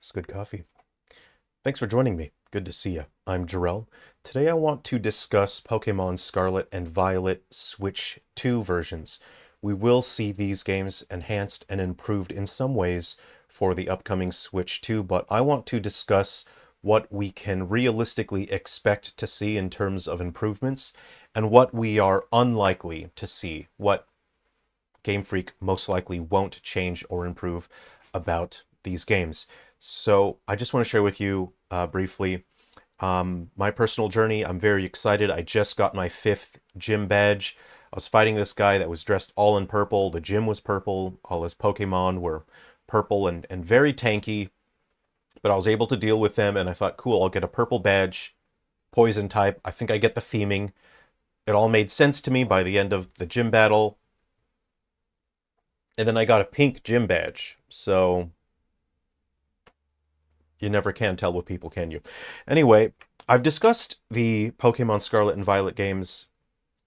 It's good coffee. Thanks for joining me. Good to see you. I'm Jerrel. Today I want to discuss Pokémon Scarlet and Violet Switch 2 versions. We will see these games enhanced and improved in some ways for the upcoming Switch 2, but I want to discuss what we can realistically expect to see in terms of improvements and what we are unlikely to see, what Game Freak most likely won't change or improve about these games. So I just want to share with you briefly my personal journey. I'm very excited. I just got my 5th gym badge. I was fighting this guy that was dressed all in purple. The gym was purple. All his Pokemon were purple and very tanky. But I was able to deal with them, and I thought, cool, I'll get a purple badge, poison type. I think I get the theming. It all made sense to me by the end of the gym battle. And then I got a pink gym badge. So you never can tell with people, can you? Anyway, I've discussed the Pokemon Scarlet and Violet games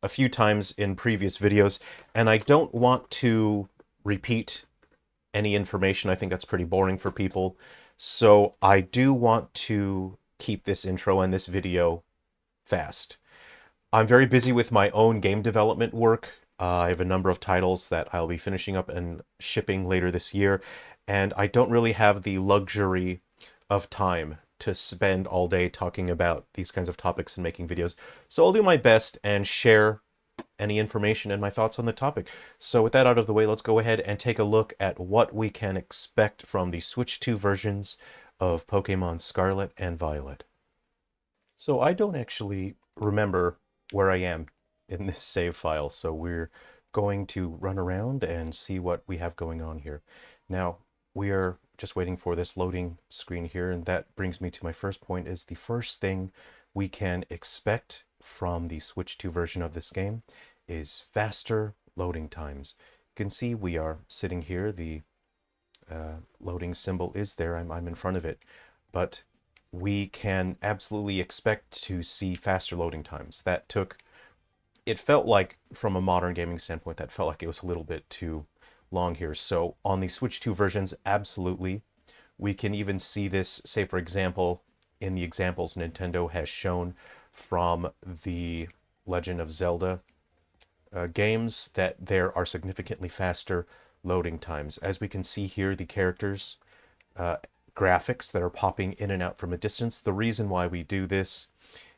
a few times in previous videos, and I don't want to repeat any information. I think that's pretty boring for people. So I do want to keep this intro and this video fast. I'm very busy with my own game development work. I have a number of titles that I'll be finishing up and shipping later this year, and I don't really have the luxury of time to spend all day talking about these kinds of topics and making videos. So I'll do my best and share any information and my thoughts on the topic. So with that out of the way, let's go ahead and take a look at what we can expect from the Switch 2 versions of Pokemon Scarlet and Violet. So I don't actually remember where I am in this save file, so we're going to run around and see what we have going on here. Now, we are just waiting for this loading screen here, and that brings me to my first point. Is the first thing we can expect from the Switch 2 version of this game is faster loading times. You can see we are sitting here, the loading symbol is there, I'm in front of it, but we can absolutely expect to see faster loading times. It felt like, from a modern gaming standpoint, that felt like it was a little bit too long here. So on the Switch 2 versions, absolutely. We can even see this, say for example, in the examples Nintendo has shown from the Legend of Zelda games, that there are significantly faster loading times. As we can see here, the characters' graphics that are popping in and out from a distance. The reason why we do this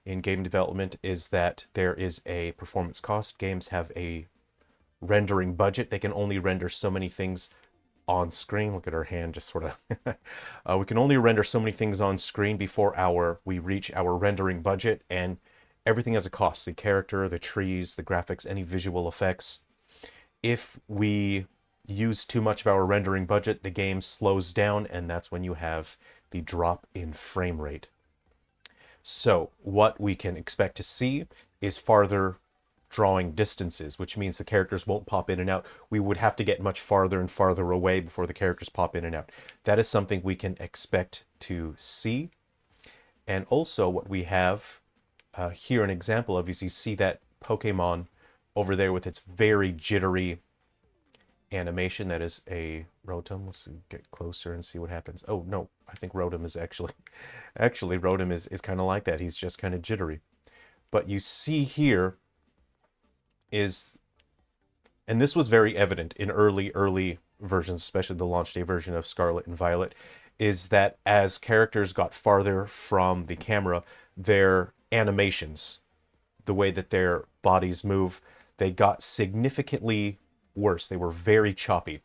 in game development is that there is a performance cost. Games have a rendering budget. They can only render so many things on screen. Look at our hand, just sort of. We can only render so many things on screen before we reach our rendering budget, and everything has a cost. The character, the trees, the graphics, any visual effects. If we use too much of our rendering budget, the game slows down, and that's when you have the drop in frame rate. So what we can expect to see is farther drawing distances, which means the characters won't pop in and out. We would have to get much farther and farther away before the characters pop in and out. That is something we can expect to see. And also what we have here an example of is you see that Pokemon over there with its very jittery animation. That is a Rotom. Let's get closer and see what happens. Oh no, I think Rotom is actually Rotom is kind of like that. He's just kind of jittery. But you see here is, and this was very evident in early versions, especially the launch day version of Scarlet and Violet, is that as characters got farther from the camera, their animations, the way that their bodies move, they got significantly worse. They were very choppy.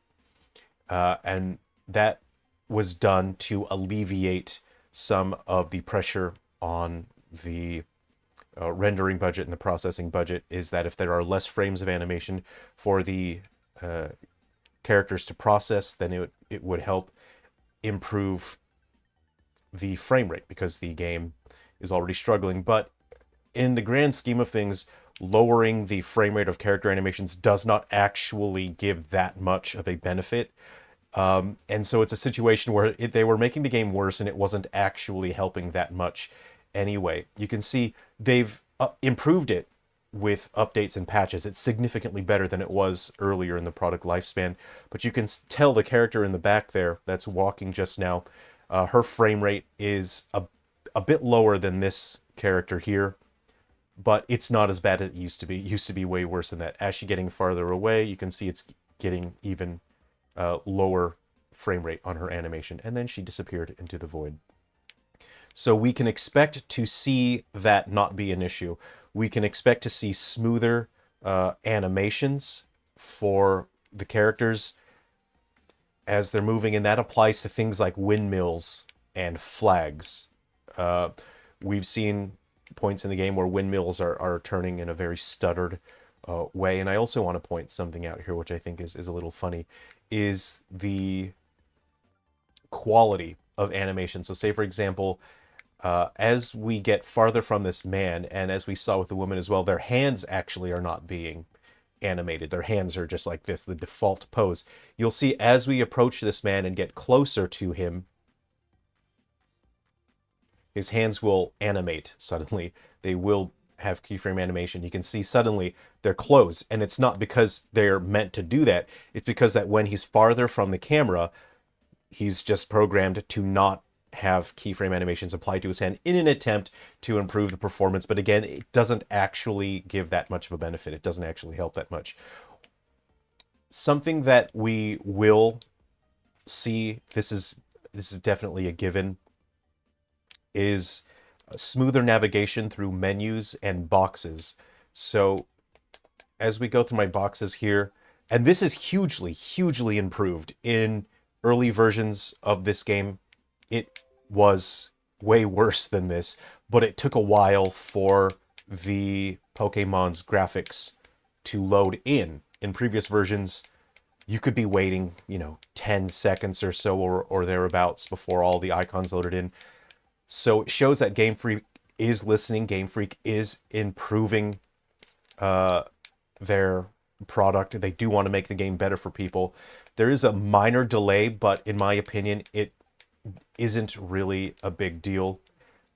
And that was done to alleviate some of the pressure on the rendering budget and the processing budget, is that if there are less frames of animation for the characters to process, then it would help improve the frame rate, because the game is already struggling. But in the grand scheme of things, lowering the frame rate of character animations does not actually give that much of a benefit. And so it's a situation where they were making the game worse and it wasn't actually helping that much anyway. You can see they've improved it with updates and patches. It's significantly better than it was earlier in the product lifespan, but you can tell the character in the back there that's walking just now, Her frame rate is a bit lower than this character here, but it's not as bad as it used to be. It used to be way worse than that. As she's getting farther away, you can see it's getting even lower frame rate on her animation, and then she disappeared into the void. So we can expect to see that not be an issue. We can expect to see smoother animations for the characters as they're moving, and that applies to things like windmills and flags. We've seen points in the game where windmills are turning in a very stuttered way. And I also want to point something out here, which I think is a little funny, is the quality of animation. So say, for example, as we get farther from this man, and as we saw with the woman as well, their hands actually are not being animated. Their hands are just like this, the default pose. You'll see as we approach this man and get closer to him, his hands will animate suddenly. They will have keyframe animation. You can see suddenly they're closed, and it's not because they're meant to do that. It's because that when he's farther from the camera, he's just programmed to not have keyframe animations applied to his hand in an attempt to improve the performance. But again, it doesn't actually give that much of a benefit. It doesn't actually help that much. Something that we will see, this is definitely a given, is smoother navigation through menus and boxes. So as we go through my boxes here, and this is hugely improved. In early versions of this game, it was way worse than this, but it took a while for the Pokemon's graphics to load in. In previous versions, you could be waiting, 10 seconds or so or thereabouts before all the icons loaded in. So it shows that Game Freak is listening. Game Freak is improving their product. They do want to make the game better for people. There is a minor delay, but in my opinion, it isn't really a big deal.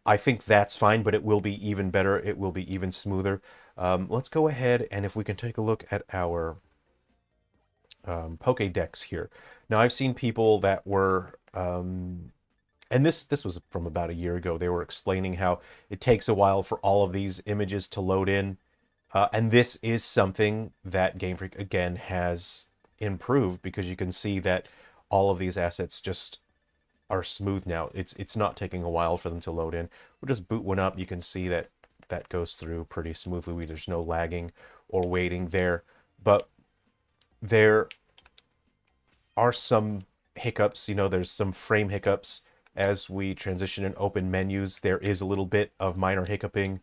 I think that's fine, but it will be even better. It will be even smoother. Let's go ahead, and if we can take a look at our Pokédex here. Now, I've seen people that were, and this was from about a year ago, they were explaining how it takes a while for all of these images to load in. And this is something that Game Freak, again, has improved, because you can see that all of these assets just are smooth now. It's not taking a while for them to load in. We'll just boot one up. You can see that that goes through pretty smoothly. There's no lagging or waiting there. But there are some hiccups. There's some frame hiccups as we transition and open menus. There is a little bit of minor hiccuping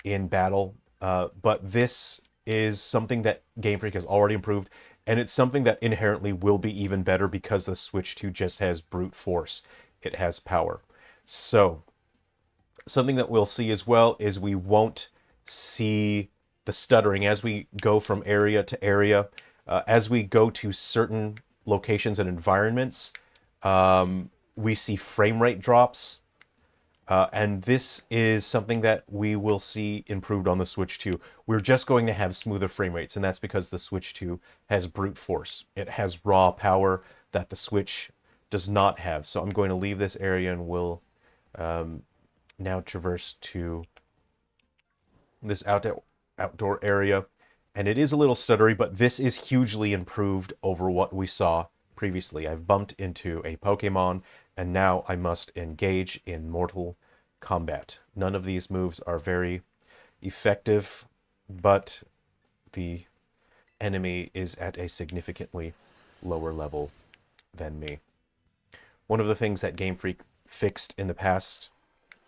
in battle. But this is something that Game Freak has already improved, and it's something that inherently will be even better because the Switch 2 just has brute force. It has power. So, something that we'll see as well is we won't see the stuttering as we go from area to area. As we go to certain locations and environments, we see frame rate drops. And this is something that we will see improved on the Switch 2. We're just going to have smoother frame rates, and that's because the Switch 2 has brute force. It has raw power that the Switch does not have. So I'm going to leave this area, and we'll now traverse to this outdoor area. And it is a little stuttery, but this is hugely improved over what we saw previously. I've bumped into a Pokemon, and now I must engage in mortal combat. None of these moves are very effective, but the enemy is at a significantly lower level than me. One of the things that Game Freak fixed in the past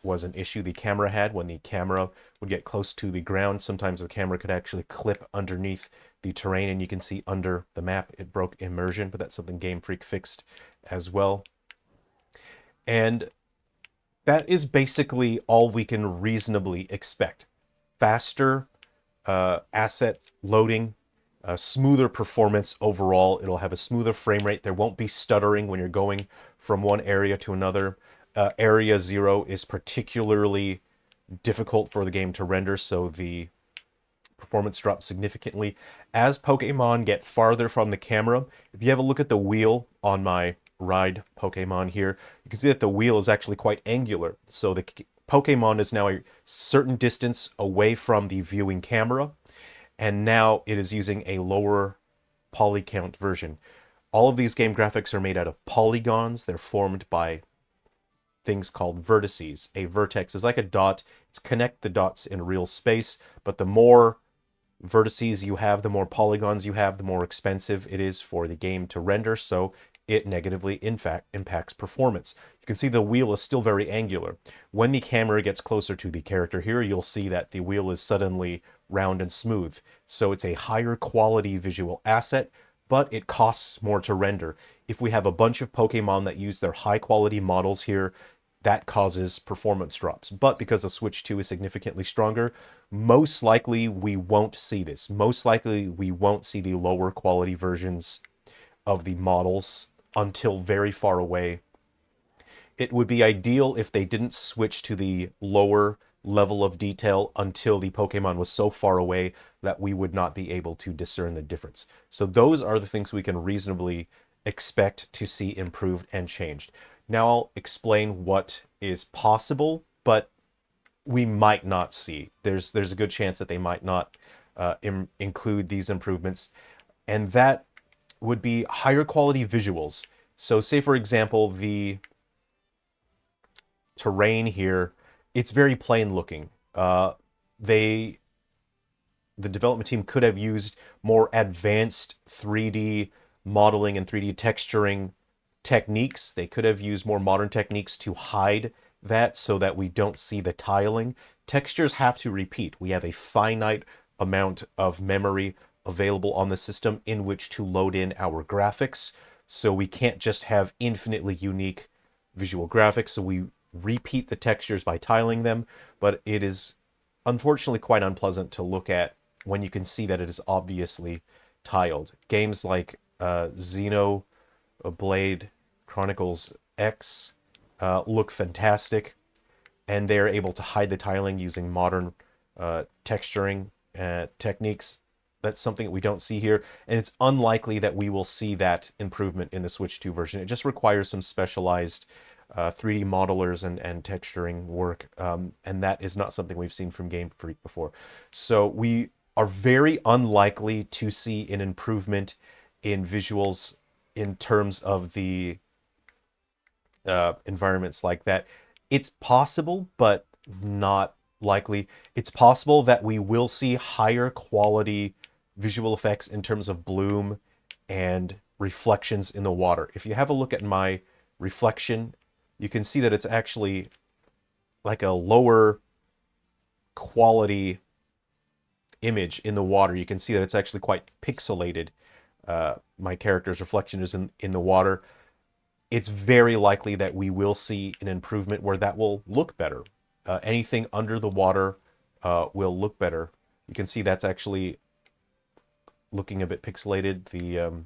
was an issue the camera had. When the camera would get close to the ground, sometimes the camera could actually clip underneath the terrain, and you can see under the map it broke immersion, but that's something Game Freak fixed as well. And that is basically all we can reasonably expect. Faster asset loading, smoother performance overall. It'll have a smoother frame rate. There won't be stuttering when you're going from one area to another. Area 0 is particularly difficult for the game to render, so the performance drops significantly. As Pokemon get farther from the camera, if you have a look at the wheel on my ride Pokemon here, you can see that the wheel is actually quite angular. So the Pokemon is now a certain distance away from the viewing camera, and now it is using a lower poly count version. All of these game graphics are made out of polygons. They're formed by things called vertices. A vertex is like a dot. It's connect the dots in real space, but the more vertices you have, the more polygons you have, the more expensive it is for the game to render, so it negatively, in fact, impacts performance. You can see the wheel is still very angular. When the camera gets closer to the character here, you'll see that the wheel is suddenly round and smooth. So it's a higher quality visual asset, but it costs more to render. If we have a bunch of Pokemon that use their high quality models here, that causes performance drops. But because the Switch 2 is significantly stronger, most likely we won't see this. Most likely we won't see the lower quality versions of the models until very far away. It would be ideal if they didn't switch to the lower level of detail until the Pokemon was so far away that we would not be able to discern the difference. So those are the things we can reasonably expect to see improved and changed. Now I'll explain what is possible, but we might not see. There's a good chance that they might not include these improvements, and that would be higher quality visuals. So say, for example, the terrain here, it's very plain looking. The development team could have used more advanced 3D modeling and 3D texturing techniques. They could have used more modern techniques to hide that so that we don't see the tiling. Textures have to repeat. We have a finite amount of memory available on the system in which to load in our graphics. So we can't just have infinitely unique visual graphics. So we repeat the textures by tiling them, but it is unfortunately quite unpleasant to look at when you can see that it is obviously tiled. Games like Xenoblade Chronicles X look fantastic, and they're able to hide the tiling using modern texturing techniques. That's something that we don't see here, and it's unlikely that we will see that improvement in the Switch 2 version. It just requires some specialized 3D modelers and texturing work, and that is not something we've seen from Game Freak before. So we are very unlikely to see an improvement in visuals in terms of the environments like that. It's possible, but not likely. It's possible that we will see higher quality visual effects in terms of bloom and reflections in the water. If you have a look at my reflection, you can see that it's actually like a lower quality image in the water. You can see that it's actually quite pixelated. My character's reflection is in the water. It's very likely that we will see an improvement where that will look better. Anything under the water will look better. You can see that's actually looking a bit pixelated, the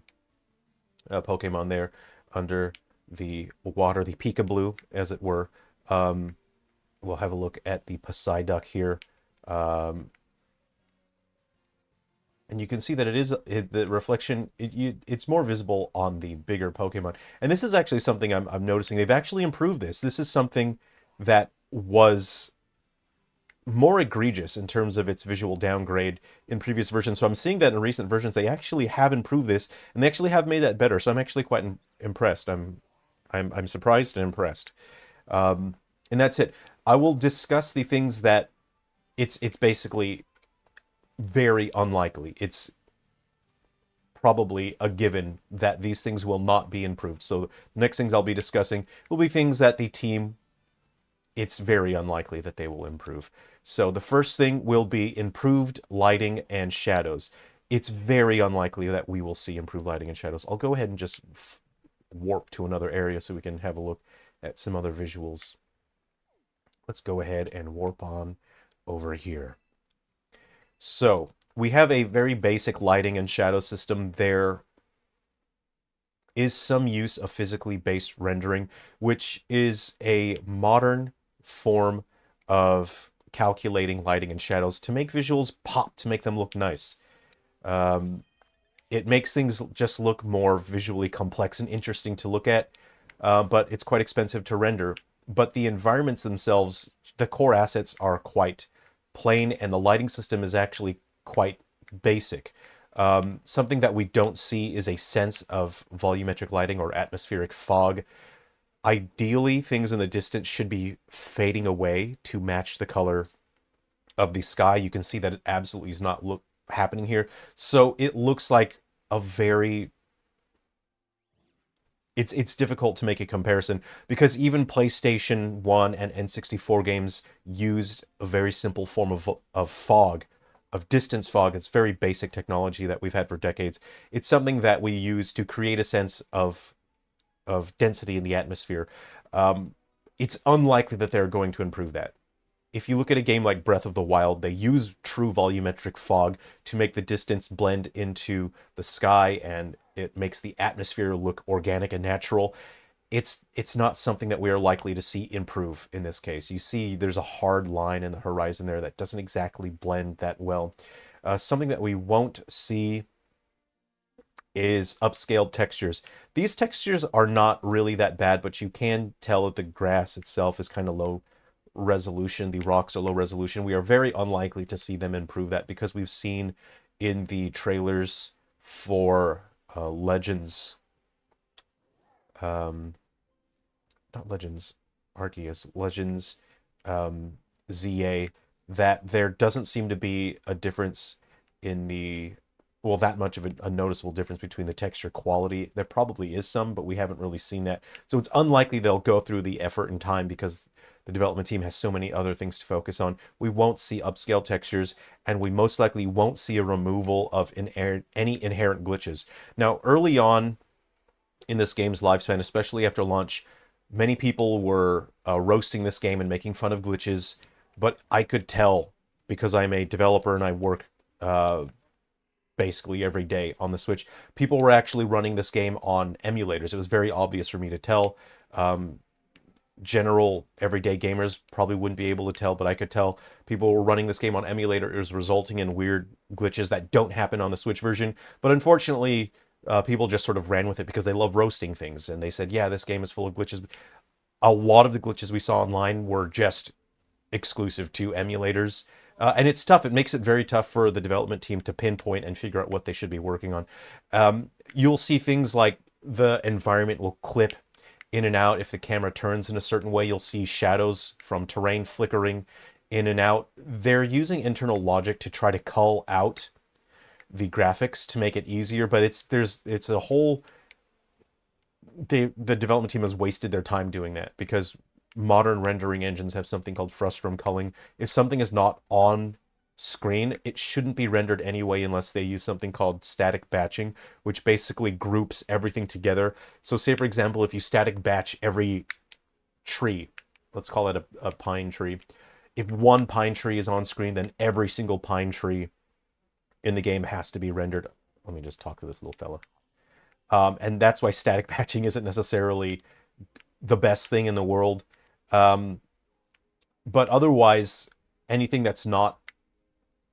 Pokemon there under the water, the Peekaboo, as it were. We'll have a look at the Psyduck here. And you can see that the reflection, it's more visible on the bigger Pokemon. And this is actually something I'm noticing. They've actually improved this. This is something that was more egregious in terms of its visual downgrade in previous versions. So I'm seeing that in recent versions, they actually have improved this, and they actually have made that better. So I'm actually quite impressed. I'm surprised and impressed. And that's it. I will discuss the things that it's basically very unlikely. It's probably a given that these things will not be improved. So the next things I'll be discussing will be things that the team, it's very unlikely that they will improve. So the first thing will be improved lighting and shadows. It's very unlikely that we will see improved lighting and shadows. I'll go ahead and just warp to another area so we can have a look at some other visuals. Let's go ahead and warp on over here. So we have a very basic lighting and shadow system. There is some use of physically based rendering, which is a modern form of calculating lighting and shadows to make visuals pop, to make them look nice. It makes things just look more visually complex and interesting to look at but it's quite expensive to render. But the environments themselves, the core assets are quite plain, and the lighting system is actually quite basic. Something that we don't see is a sense of volumetric lighting or atmospheric fog. Ideally, things in the distance should be fading away to match the color of the sky. You can see that it absolutely is not happening here. So it looks like a very... It's difficult to make a comparison because even PlayStation 1 and N64 games used a very simple form of fog, of distance fog. It's very basic technology that we've had for decades. It's something that we use to create a sense of density in the atmosphere. It's unlikely that they're going to improve that. If you look at a game like Breath of the Wild, they use true volumetric fog to make the distance blend into the sky, and it makes the atmosphere look organic and natural. It's not something that we are likely to see improve in this case. You see there's a hard line in the horizon there that doesn't exactly blend that well. Something that we won't see is upscaled textures. These textures are not really that bad, but you can tell that the grass itself is kind of low resolution. The rocks are low resolution. We are very unlikely to see them improve that because we've seen in the trailers for Legends, not Legends Arceus, Legends ZA, that there doesn't seem to be a difference in the, well, that much of a noticeable difference between the texture quality. There probably is some, but we haven't really seen that. So it's unlikely they'll go through the effort and time because the development team has so many other things to focus on. We won't see upscale textures, and we most likely won't see a removal of any inherent glitches. Now, early on in this game's lifespan, especially after launch, many people were roasting this game and making fun of glitches, but I could tell because I'm a developer and I work basically every day on the Switch. People were actually running this game on emulators. It was very obvious for me to tell. General everyday gamers probably wouldn't be able to tell, but I could tell people were running this game on emulators, resulting in weird glitches that don't happen on the Switch version. But unfortunately, people just sort of ran with it because they love roasting things, and they said, yeah, this game is full of glitches. A lot of the glitches we saw online were just exclusive to emulators. And it's tough. It makes it very tough for the development team to pinpoint and figure out what they should be working on. You'll see things like the environment will clip in and out. If the camera turns in a certain way, you'll see shadows from terrain flickering in and out. They're using internal logic to try to cull out the graphics to make it easier, but it's a whole... The development team has wasted their time doing that because modern rendering engines have something called frustum culling. If something is not on screen, it shouldn't be rendered anyway unless they use something called static batching, which basically groups everything together. So say, for example, if you static batch every tree, let's call it a pine tree. If one pine tree is on screen, then every single pine tree in the game has to be rendered. Let me just talk to this little fella. And that's why static batching isn't necessarily the best thing in the world. But otherwise, anything that's not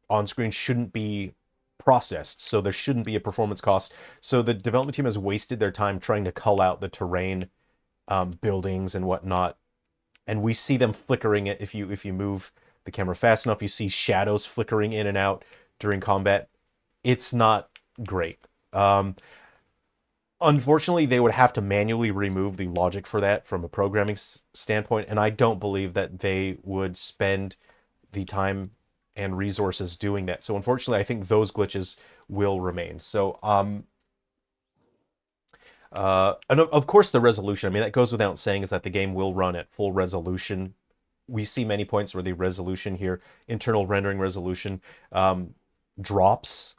on screen shouldn't be processed, so there shouldn't be a performance cost. So the development team has wasted their time trying to cull out the terrain, buildings and whatnot, and we see them flickering it. If you move the camera fast enough, you see shadows flickering in and out during combat. It's not great. Unfortunately, they would have to manually remove the logic for that from a programming standpoint, and I don't believe that they would spend the time and resources doing that. So unfortunately, I think those glitches will remain. So, and of course the resolution, I mean, that goes without saying, is that the game will run at full resolution. We see many points where the resolution here, internal rendering resolution, drops,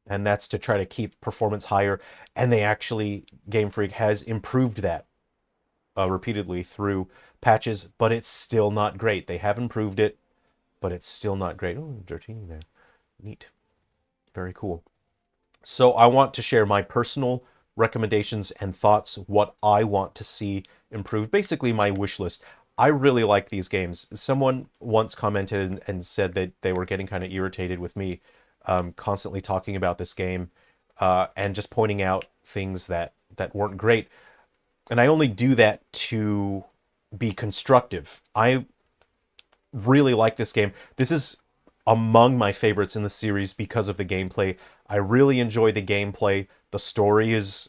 and that's to try to keep performance higher. And they actually, Game Freak has improved that repeatedly through patches, but it's still not great. They have improved it, but it's still not great. Oh, Dratini there. Neat. Very cool. So I want to share my personal recommendations and thoughts, what I want to see improved. Basically, my wish list. I really like these games. Someone once commented and said that they were getting kind of irritated with me constantly talking about this game and just pointing out things that weren't great. And I only do that to be constructive. I really like this game. This is among my favorites in the series because of the gameplay. I really enjoy the gameplay. The story is,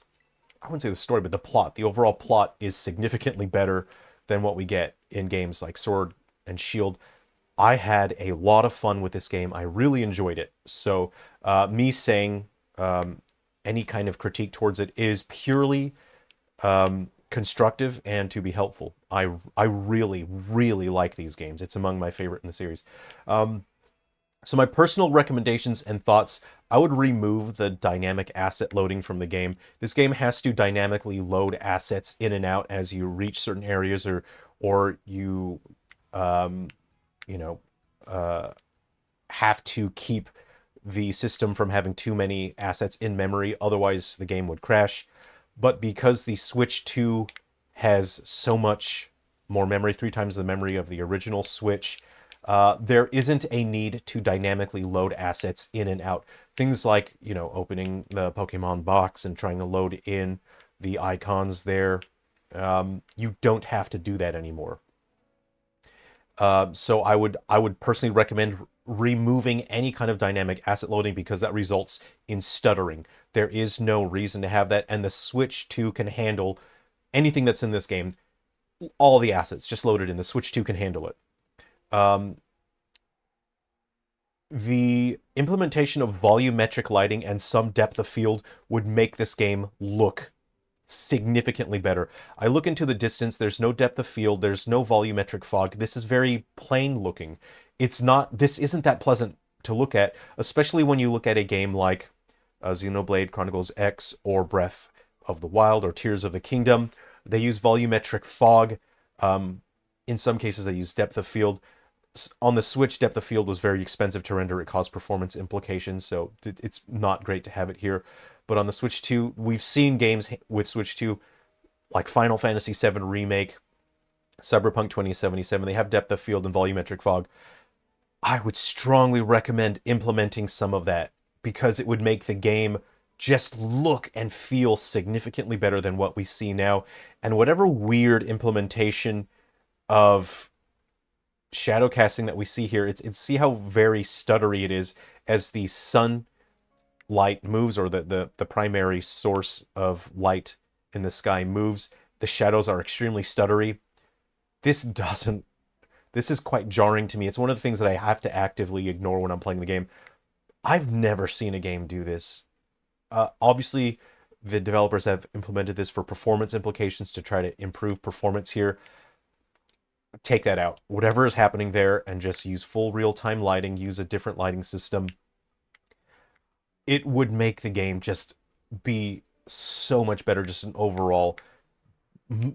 I wouldn't say the story, but the plot. The overall plot is significantly better than what we get in games like Sword and Shield. I had a lot of fun with this game. I really enjoyed it. So, me saying any kind of critique towards it is purely constructive and to be helpful. I really, really like these games. It's among my favorite in the series. So my personal recommendations and thoughts, I would remove the dynamic asset loading from the game. This game has to dynamically load assets in and out as you reach certain areas or you you know have to keep the system from having too many assets in memory, otherwise the game would crash. But because the Switch 2 has so much more memory, 3 times the memory of the original Switch, there isn't a need to dynamically load assets in and out. Things like, opening the Pokemon box and trying to load in the icons there, you don't have to do that anymore. So I would personally recommend removing any kind of dynamic asset loading because that results in stuttering. There is no reason to have that, and the Switch 2 can handle anything that's in this game. All the assets just loaded in. The Switch 2 can handle it. The implementation of volumetric lighting and some depth of field would make this game look significantly better. I look into the distance, there's no depth of field, there's no volumetric fog. This is very plain looking. This isn't that pleasant to look at, especially when you look at a game like Xenoblade Chronicles X or Breath of the Wild or Tears of the Kingdom. They use volumetric fog. In some cases, they use depth of field. On the Switch, depth of field was very expensive to render. It caused performance implications, so it's not great to have it here. But on the Switch 2, we've seen games with Switch 2, like Final Fantasy VII Remake, Cyberpunk 2077. They have depth of field and volumetric fog. I would strongly recommend implementing some of that because it would make the game just look and feel significantly better than what we see now. And whatever weird implementation of shadow casting that we see here, see how very stuttery it is as the sun light moves, or the primary source of light in the sky moves. The shadows are extremely stuttery. This is quite jarring to me. It's one of the things that I have to actively ignore when I'm playing the game. I've never seen a game do this. Obviously, the developers have implemented this for performance implications to try to improve performance here. Take that out. Whatever is happening there, and just use full real-time lighting, use a different lighting system. It would make the game just be so much better, just an overall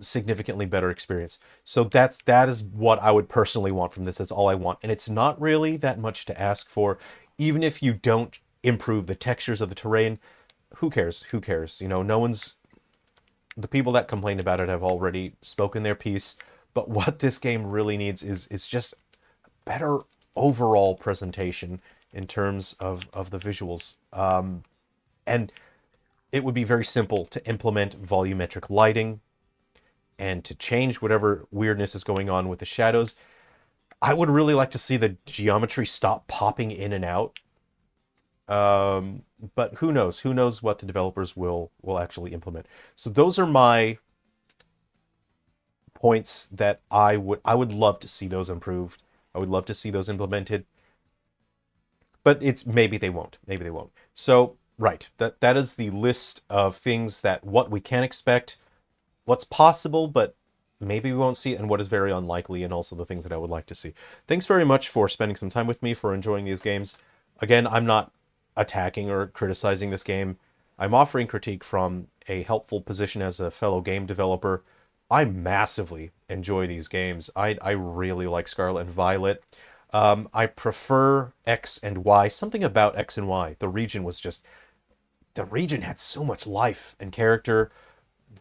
significantly better experience. So that is what I would personally want from this. That's all I want. And it's not really that much to ask for. Even if you don't improve the textures of the terrain, who cares? Who cares? The people that complained about it have already spoken their piece. But what this game really needs is just better overall presentation in terms of the visuals. And it would be very simple to implement volumetric lighting and to change whatever weirdness is going on with the shadows. I would really like to see the geometry stop popping in and out. But who knows? Who knows what the developers will actually implement. So those are my points that I would love to see those improved. I would love to see those implemented. But maybe they won't. Maybe they won't. So, right, that is the list of things what we can expect, what's possible, but maybe we won't see, and what is very unlikely, and also the things that I would like to see. Thanks very much for spending some time with me, for enjoying these games. Again, I'm not attacking or criticizing this game. I'm offering critique from a helpful position as a fellow game developer. I massively enjoy these games. I really like Scarlet and Violet. I prefer X and Y. Something about X and Y. The region had so much life and character.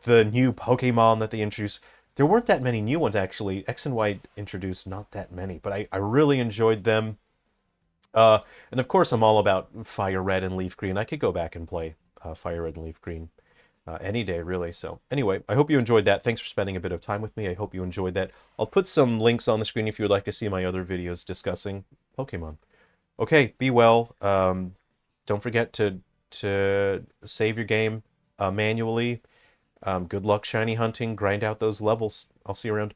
The new Pokemon that they introduced, there weren't that many new ones actually. X and Y introduced not that many, but I really enjoyed them. And of course, I'm all about Fire Red and Leaf Green. I could go back and play Fire Red and Leaf Green any day, really. So anyway, I hope you enjoyed that. Thanks for spending a bit of time with me. I hope you enjoyed that. I'll put some links on the screen if you would like to see my other videos discussing Pokemon. Okay, be well. Don't forget to save your game manually. Good luck shiny hunting. Grind out those levels. I'll see you around.